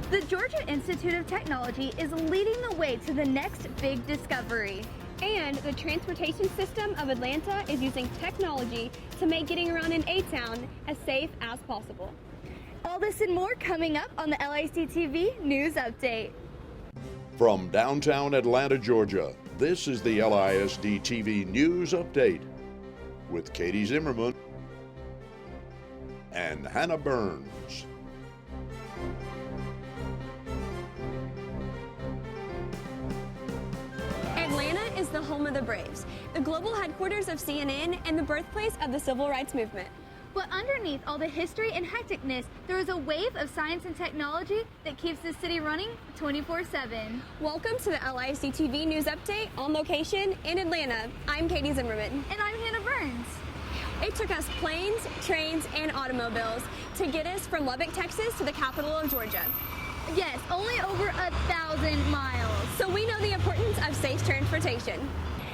The Georgia Institute of Technology is leading the way to the next big discovery. And the transportation system of Atlanta is using technology to make getting around in A-Town as safe as possible. All this and more coming up on the LISD TV News Update. From downtown Atlanta, Georgia, this is the LISD TV News Update with Katie Zimmerman and Hannah Burns. Atlanta is the home of the Braves, the global headquarters of CNN, and the birthplace of the Civil Rights Movement. But underneath all the history and hecticness, there is a wave of science and technology that keeps the city running 24/7. Welcome to the LISD TV News Update on location in Atlanta. I'm Katie Zimmerman. And I'm Hannah Burns. It took us planes, trains, and automobiles to get us from Lubbock, Texas to the capital of Georgia. Yes, only over 1,000 miles. So we know the importance of safe transportation.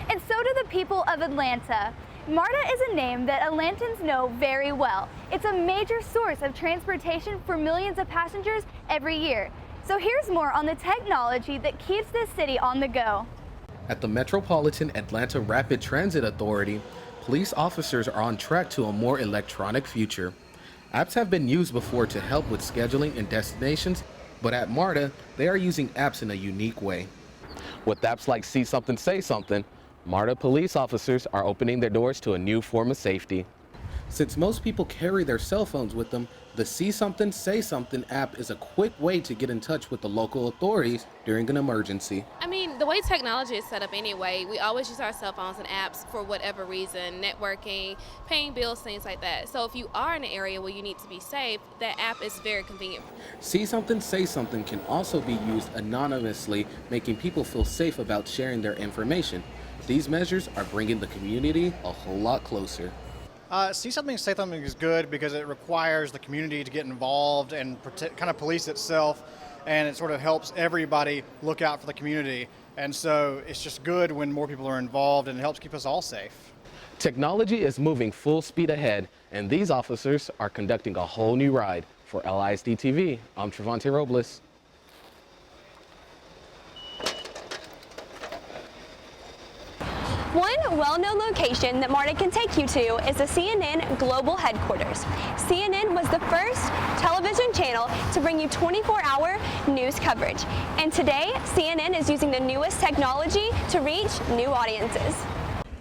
And so do the people of Atlanta. MARTA is a name that Atlantans know very well. It's a major source of transportation for millions of passengers every year. So here's more on the technology that keeps this city on the go. At the Metropolitan Atlanta Rapid Transit Authority, police officers are on track to a more electronic future. Apps have been used before to help with scheduling and destinations, but at MARTA, they are using apps in a unique way. With apps like See Something, Say Something, MARTA police officers are opening their doors to a new form of safety. Since most people carry their cell phones with them, the See Something, Say Something app is a quick way to get in touch with the local authorities during an emergency. I mean, the way technology is set up anyway, we always use our cell phones and apps for whatever reason, networking, paying bills, things like that. So if you are in an area where you need to be safe, that app is very convenient. See Something, Say Something can also be used anonymously, making people feel safe about sharing their information. These measures are bringing the community a whole lot closer. See Something, Say Something is good because it requires the community to get involved and kind of police itself, and it sort of helps everybody look out for the community. And so it's just good when more people are involved, and it helps keep us all safe. Technology is moving full speed ahead, and these officers are conducting a whole new ride. For LISD TV, I'm Trevante Robles. One well-known location that MARTA can take you to is the CNN Global Headquarters. CNN was the first television channel to bring you 24-hour news coverage. And today, CNN is using the newest technology to reach new audiences.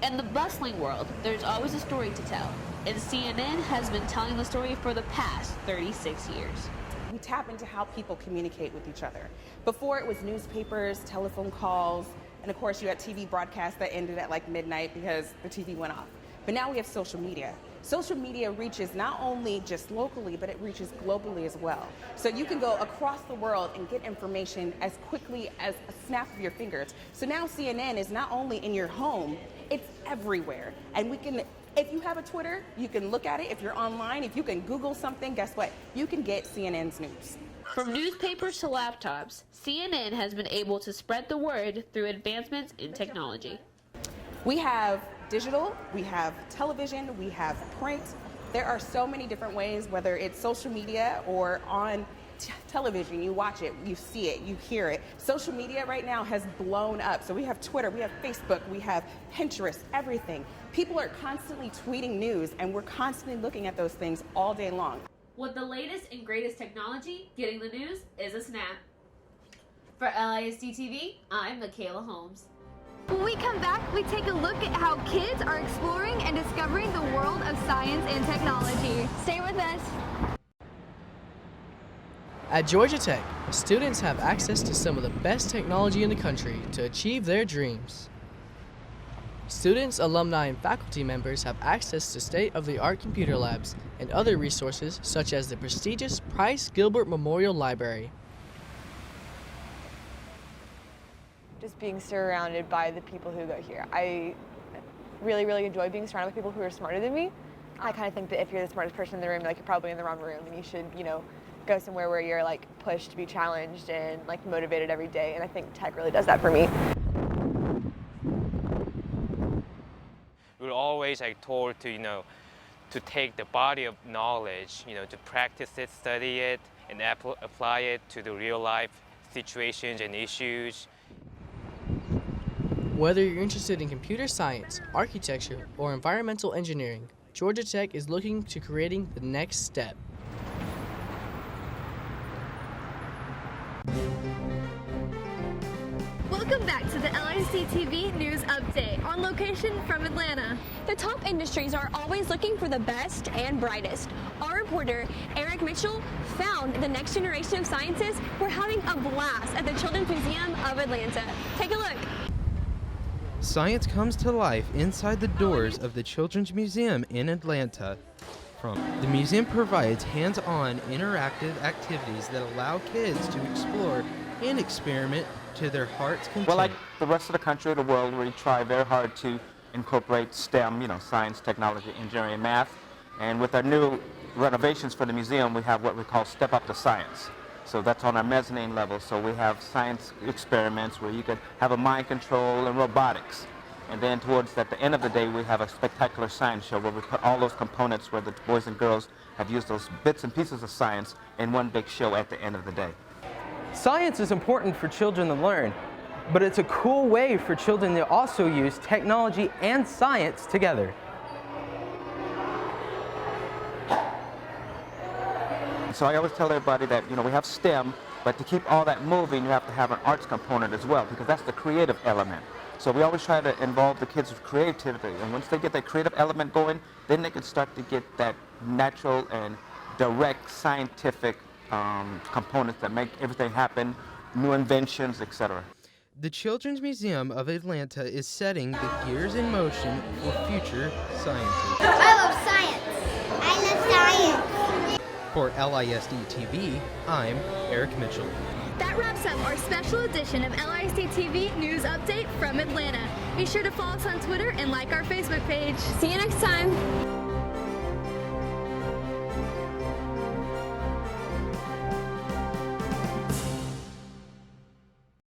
In the bustling world, there's always a story to tell. And CNN has been telling the story for the past 36 years. We tap into how people communicate with each other. Before it was newspapers, telephone calls, and of course you had TV broadcasts that ended at like midnight because the TV went off. But now we have social media. Social media reaches not only just locally, but it reaches globally as well. So you can go across the world and get information as quickly as a snap of your fingers. So now CNN is not only in your home, it's everywhere. And we can, if you have a Twitter, you can look at it. If you're online, if you can Google something, guess what? You can get CNN's news. From newspapers to laptops, CNN has been able to spread the word through advancements in technology. We have digital, we have television, we have print. There are so many different ways, whether it's social media or on television, you watch it, you see it, you hear it. Social media right now has blown up. So we have Twitter, we have Facebook, we have Pinterest, everything. People are constantly tweeting news, and we're constantly looking at those things all day long. With the latest and greatest technology, getting the news is a snap. For LISD TV, I'm Michaela Holmes. When we come back, we take a look at how kids are exploring and discovering the world of science and technology. Stay with us. At Georgia Tech, students have access to some of the best technology in the country to achieve their dreams. Students, alumni, and faculty members have access to state-of-the-art computer labs and other resources such as the prestigious Price Gilbert Memorial Library. Just being surrounded by the people who go here. I really enjoy being surrounded with people who are smarter than me. I kind of think that if you're the smartest person in the room, like, you're probably in the wrong room, and you should, go somewhere where you're like pushed to be challenged and like motivated every day. And I think tech really does that for me. We're always told to, to take the body of knowledge, to practice it, study it, and apply it to the real life situations and issues. Whether you're interested in computer science, architecture, or environmental engineering, Georgia Tech is looking to creating the next step. Welcome back to the LISD TV News Update on location from Atlanta. The top industries are always looking for the best and brightest. Our reporter, Eric Mitchell, found the next generation of scientists were having a blast at the Children's Museum of Atlanta. Take a look. Science comes to life inside the doors of the Children's Museum in Atlanta. The museum provides hands-on interactive activities that allow kids to explore and experiment to their heart's content. Well, like the rest of the country or the world, we try very hard to incorporate STEM, science, technology, engineering, and math. And with our new renovations for the museum, we have what we call Step Up to Science. So that's on our mezzanine level. So we have science experiments where you could have a mind control and robotics. And then at the end of the day, we have a spectacular science show where we put all those components where the boys and girls have used those bits and pieces of science in one big show at the end of the day. Science is important for children to learn, but it's a cool way for children to also use technology and science together. So I always tell everybody that, we have STEM, but to keep all that moving, you have to have an arts component as well, because that's the creative element. So we always try to involve the kids with creativity, and once they get that creative element going, then they can start to get that natural and direct scientific components that make everything happen, new inventions, etc. The Children's Museum of Atlanta is setting the gears in motion for future scientists. I love science. I love science. For LISD TV, I'm Eric Mitchell. That wraps up our special edition of LISD TV News Update from Atlanta. Be sure to follow us on Twitter and like our Facebook page. See you next time.